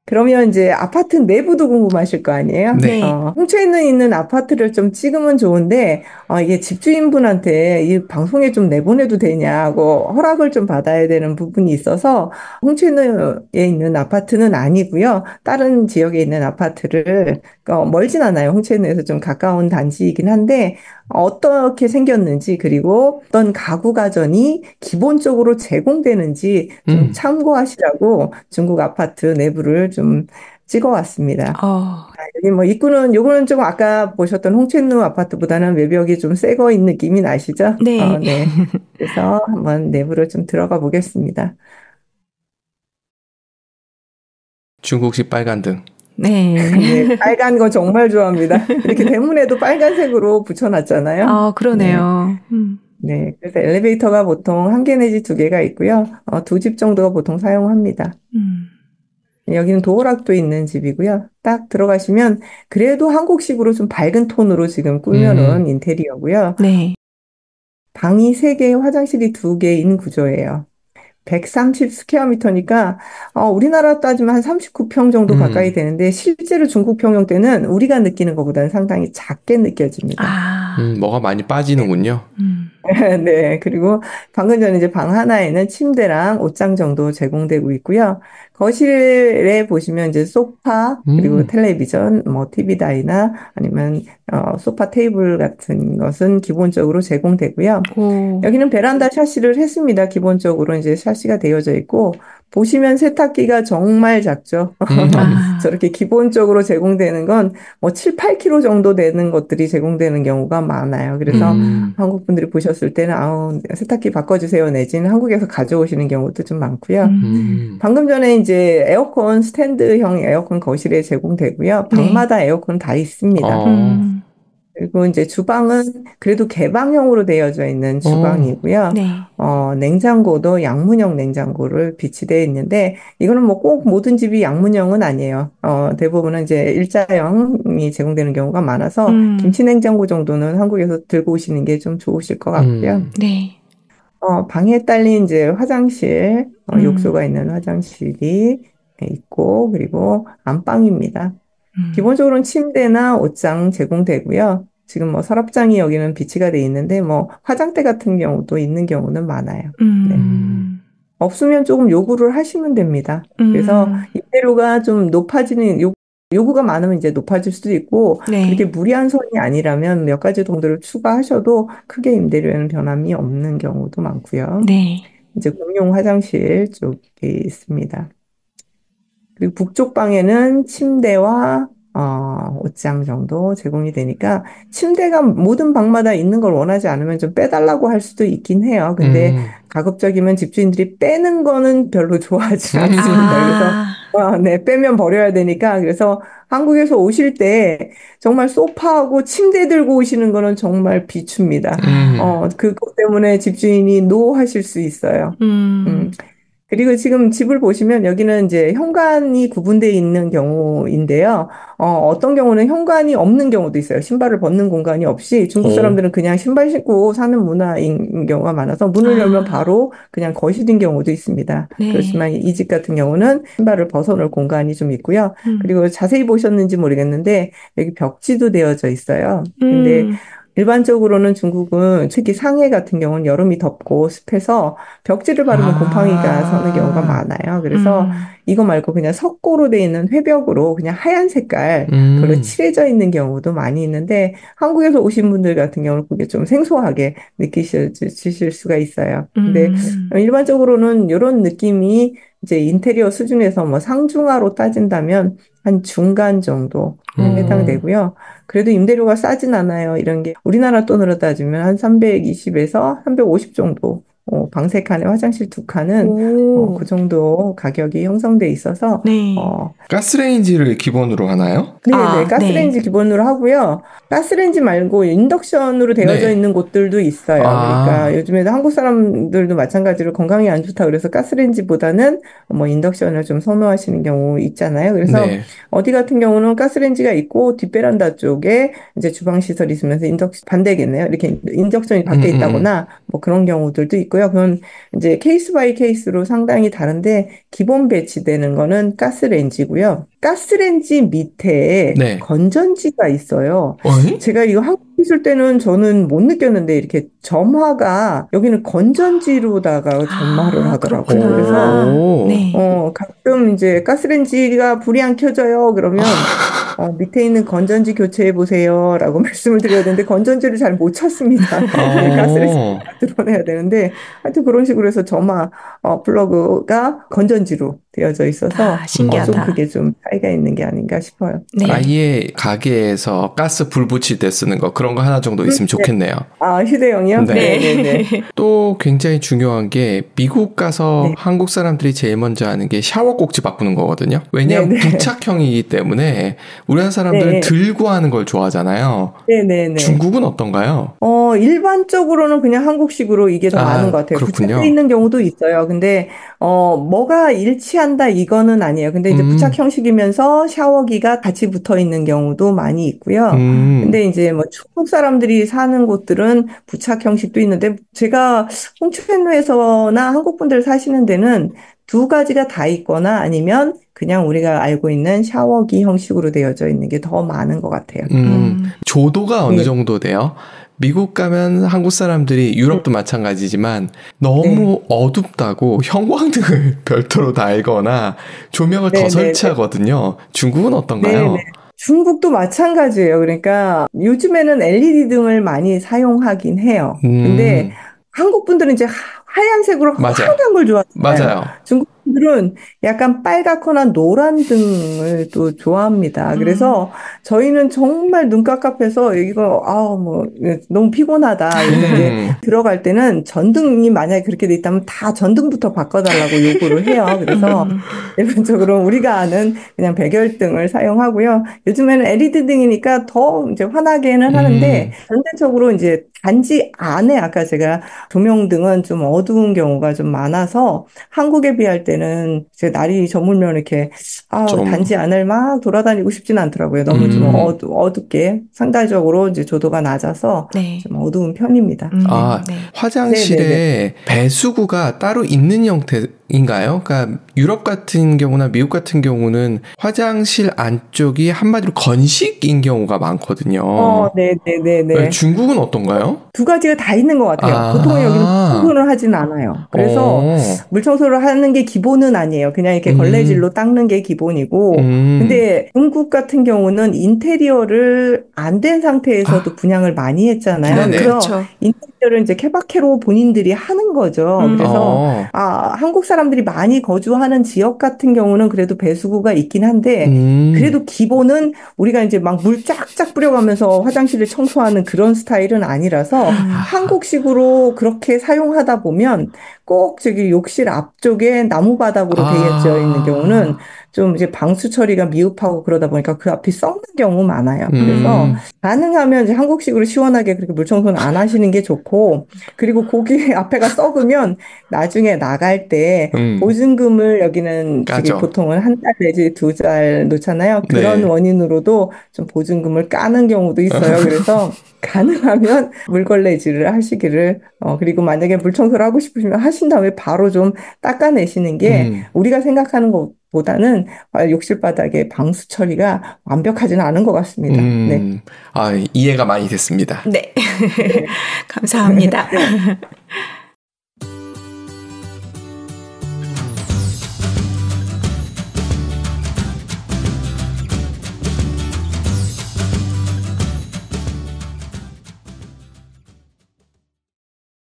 그러면 이제 아파트 내부도 궁금하실 거 아니에요? 네. 네. 홍천에 있는 아파트를 좀 찍으면 좋은데, 이게 집주인분한테 이 방송에 좀 내보내도 되냐고 허락을 좀 받아야 되는 부분이 있어서, 홍천에 있는 아파트는 아니고요. 다른 지역에 있는 아파트를, 멀진 않아요. 홍천에서 좀 가까운 단지이긴 한데, 어떻게 생겼는지, 그리고 어떤 가구 가전이 기본적으로 제공되는지 좀 음. 참고하시라고 중국 아파트 내부를 좀 찍어왔습니다. 어, 여기 뭐 입구는 요거는 좀 아까 보셨던 홍천루 아파트보다는 외벽이 좀 새거인 느낌이 나시죠? 네. 네. 그래서 한번 내부를 좀 들어가 보겠습니다. 중국식 빨간 등. 네. 네, 빨간 거 정말 좋아합니다. 이렇게 대문에도 빨간색으로 붙여놨잖아요. 네. 그러네요. 네. 그래서 엘리베이터가 보통 한 개 내지 두 개가 있고요. 두 집 정도가 보통 사용합니다. 음. 여기는 도어락도 있는 집이고요. 딱 들어가시면 그래도 한국식으로 좀 밝은 톤으로 지금 꾸며놓은 음. 인테리어고요. 네. 방이 3개, 화장실이 2개인 구조예요. 130 스퀘어미터니까 우리나라 따지면 한 39평 정도 가까이 음. 되는데 실제로 중국 평형 때는 우리가 느끼는 것보다는 상당히 작게 느껴집니다. 아, 뭐가 많이 빠지는군요. 음. 네, 그리고 방금 전에 이제 방 하나에는 침대랑 옷장 정도 제공되고 있고요. 거실에 보시면 이제 소파, 그리고 음. 텔레비전, 뭐 TV 다이나 아니면 소파 테이블 같은 것은 기본적으로 제공되고요. 오, 여기는 베란다 샤시를 했습니다. 기본적으로 이제 샤시가 되어져 있고, 보시면 세탁기가 정말 작죠. 음. 아, 저렇게 기본적으로 제공되는 건 뭐 7, 8kg 정도 되는 것들이 제공되는 경우가 많아요. 그래서 음. 한국 분들이 보셨을 때는, 아우, 세탁기 바꿔주세요. 내지는 한국에서 가져오시는 경우도 좀 많고요. 음. 음. 방금 전에 이제 에어컨, 스탠드형 에어컨 거실에 제공되고요. 네. 방마다 에어컨 다 있습니다. 어. 음. 그리고 이제 주방은 그래도 개방형으로 되어져 있는 어. 주방이고요. 네. 냉장고도 양문형 냉장고를 비치되어 있는데, 이거는 뭐 꼭 모든 집이 양문형은 아니에요. 대부분은 이제 일자형이 제공되는 경우가 많아서, 음. 김치 냉장고 정도는 한국에서 들고 오시는 게 좀 좋으실 것 같고요. 음. 네. 방에 딸린 이제 화장실, 음. 욕조가 있는 화장실이 있고, 그리고 안방입니다. 음. 기본적으로는 침대나 옷장 제공되고요. 지금 뭐 서랍장이 여기는 비치가 돼 있는데 뭐 화장대 같은 경우도 있는 경우는 많아요. 네. 음. 음. 없으면 조금 요구를 하시면 됩니다. 그래서 음. 임대료가 좀 높아지는 요구가 많으면 이제 높아질 수도 있고 그렇게 네. 무리한 선이 아니라면 몇 가지 정도를 추가하셔도 크게 임대료에는 변함이 없는 경우도 많고요. 네. 이제 공용 화장실 쪽에 있습니다. 그리고 북쪽 방에는 침대와 옷장 정도 제공이 되니까 침대가 모든 방마다 있는 걸 원하지 않으면 좀 빼달라고 할 수도 있긴 해요. 근데 음. 가급적이면 집주인들이 빼는 거는 별로 좋아하지 않습니다. 그래서 아, 네, 빼면 버려야 되니까 그래서 한국에서 오실 때 정말 소파하고 침대 들고 오시는 거는 정말 비춥니다. 음. 그것 때문에 집주인이 노하실 수 있어요. 음. 음. 그리고 지금 집을 보시면 여기는 이제 현관이 구분되어 있는 경우인데요. 어떤 경우는 현관이 없는 경우도 있어요. 신발을 벗는 공간이 없이 중국 오. 사람들은 그냥 신발 신고 사는 문화인 경우가 많아서 문을 열면 아, 바로 그냥 거실인 경우도 있습니다. 네. 그렇지만 이 집 같은 경우는 신발을 벗어놓을 공간이 좀 있고요. 음. 그리고 자세히 보셨는지 모르겠는데 여기 벽지도 되어져 있어요. 근데 음. 일반적으로는 중국은 특히 상해 같은 경우는 여름이 덥고 습해서 벽지를 바르면 곰팡이가 서는 경우가 아. 많아요. 그래서 음. 이거 말고 그냥 석고로 돼 있는 회벽으로 그냥 하얀 색깔 그걸로 음. 칠해져 있는 경우도 많이 있는데 한국에서 오신 분들 같은 경우는 그게 좀 생소하게 느끼실 수가 있어요. 근데 음. 일반적으로는 이런 느낌이 이제 인테리어 수준에서 뭐 상중하로 따진다면 한 중간 정도에 오. 해당되고요. 그래도 임대료가 싸진 않아요. 이런 게 우리나라 돈으로 따지면 한 320에서 350 정도. 방세 칸에 화장실 두 칸은 그 오. 정도 가격이 형성돼 있어서 네. 어, 가스레인지를 기본으로 하나요? 네네, 아, 네. 가스레인지 기본으로 하고요. 가스레인지 말고 인덕션으로 되어져 네. 있는 곳들도 있어요. 그러니까 아. 요즘에도 한국 사람들도 마찬가지로 건강이 안 좋다 그래서 가스레인지보다는 뭐 인덕션을 좀 선호하시는 경우 있잖아요. 그래서 네. 어디 같은 경우는 가스레인지가 있고 뒷베란다 쪽에 이제 주방 시설이 있으면서 인덕션 반대겠네요. 이렇게 인덕션이 음. 밖에 음. 있다거나 뭐 그런 경우들도 있고 있고요. 그건 이제 케이스 바이 케이스로 상당히 다른데 기본 배치되는 거는 가스레인지고요. 가스레인지 밑에 네. 건전지가 있어요. 어이? 제가 이거 한국 있을 때는 저는 못 느꼈는데 이렇게 점화가 여기는 건전지로다가 점화를 아, 하더라고요. 그래서 그렇구나. 오. 네. 가끔 이제 가스레인지가 불이 안 켜져요. 그러면 밑에 있는 건전지 교체해 보세요라고 말씀을 드려야 되는데 건전지를 잘 못 찾습니다. 그냥 가스레인지가 어. 드러내야 되는데 하여튼 그런 식으로 해서 점화 플러그가 건전지로 되어져 있어서 아, 좀 신기하다. 그게 좀 차이가 있는 게 아닌가 싶어요. 네. 아예 가게에서 가스 불 붙일 때 쓰는 거 그런 거 하나 정도 있으면 네. 좋겠네요. 휴대용이요? 네. 네네네. 또 굉장히 중요한 게 미국 가서 네. 한국 사람들이 제일 먼저 하는 게 샤워 꼭지 바꾸는 거거든요. 왜냐하면 네네. 부착형이기 때문에 우리나라 사람들은 네. 들고 하는 걸 좋아하잖아요. 네네네. 중국은 어떤가요? 일반적으로는 그냥 한국식으로 이게 더 많은 것 같아요. 그렇군요. 부착돼 있는 경우도 있어요. 근데, 뭐가 일치한다 이거는 아니에요. 근데 이제 부착 형식이면서 샤워기가 같이 붙어 있는 경우도 많이 있고요. 음, 근데 이제 뭐 중국 사람들이 사는 곳들은 부착 형식도 있는데 제가 홍천루에서나 한국 분들 사시는 데는 두 가지가 다 있거나 아니면 그냥 우리가 알고 있는 샤워기 형식으로 되어져 있는 게 더 많은 것 같아요. 조도가 어느 네. 정도 돼요? 미국 가면 한국 사람들이 유럽도 마찬가지지만 너무 어둡다고 형광등을 별도로 달거나 조명을 더 네네네. 설치하거든요. 중국은 네네. 어떤가요? 중국도 마찬가지예요. 그러니까 요즘에는 LED 등을 많이 사용하긴 해요. 근데 음, 한국 분들은 이제 하얀색으로 맞아요. 환한 걸 좋아하잖아요. 맞아요. 중국 분들은 약간 빨갛거나 노란 등을 또 좋아합니다. 그래서 저희는 정말 눈 깜깜해서 이거 너무 피곤하다. 그래서 이제 들어갈 때는 전등이 만약에 그렇게 돼 있다면 다 전등부터 바꿔달라고 요구를 해요. 그래서 일반적으로 우리가 아는 그냥 백열등을 사용하고요. 요즘에는 LED 등이니까 더 이제 환하게는 하는데 전체적으로 이제 단지 안에 아까 제가 조명등은 좀 어두운 경우가 좀 많아서 한국에 비할 때는 이제 날이 저물면 이렇게 좀, 단지 안을 막 돌아다니고 싶진 않더라고요. 너무 좀 음, 어둡게 상대적으로 이제 조도가 낮아서 네. 좀 어두운 편입니다. 네. 네네네. 화장실에 배수구가 따로 있는 형태인가요? 그러니까 유럽 같은 경우나 미국 같은 경우는 화장실 안쪽이 한마디로 건식인 경우가 많거든요. 네네네네. 중국은 어떤가요? 두 가지가 다 있는 것 같아요. 보통은 여기는 아, 물청소를 하진 않아요. 그래서 어, 물청소를 하는 게 기본은 아니에요. 그냥 이렇게 음, 걸레질로 닦는 게 기본이고. 음, 근데 중국 같은 경우는 인테리어를 안 된 상태에서도 아, 분양을 많이 했잖아요. 네네. 그래서 그렇죠. 인테리어를 이제 케바케로 본인들이 하는 거죠. 그래서 어, 한국 사람들이 많이 거주하는 지역 같은 경우는 그래도 배수구가 있긴 한데 음, 그래도 기본은 우리가 이제 막 물 쫙쫙 뿌려가면서 화장실을 청소하는 그런 스타일은 아니라서 아, 한국식으로 그렇게 사용하다 보면 꼭 저기 욕실 앞쪽에 나무 바닥으로 되어져 있는 경우는 아, 좀 이제 방수 처리가 미흡하고 그러다 보니까 그 앞이 썩는 경우 많아요. 그래서 음, 가능하면 이제 한국식으로 시원하게 그렇게 물 청소는 안 하시는 게 좋고 그리고 거기 앞에가 썩으면 나중에 나갈 때 음, 보증금을 여기는 저기 까죠. 보통은 한 달 내지 두 달 놓잖아요. 그런 네. 원인으로도 좀 보증금을 까는 경우도 있어요. 그래서 가능하면 물걸레질을 하시기를 그리고 만약에 물 청소를 하고 싶으시면 하신 다음에 바로 좀 닦아내시는 게 음, 우리가 생각하는 것보다는 욕실 바닥의 방수 처리가 완벽하지는 않은 것 같습니다. 네. 아, 이해가 많이 됐습니다. 네. 네. 감사합니다.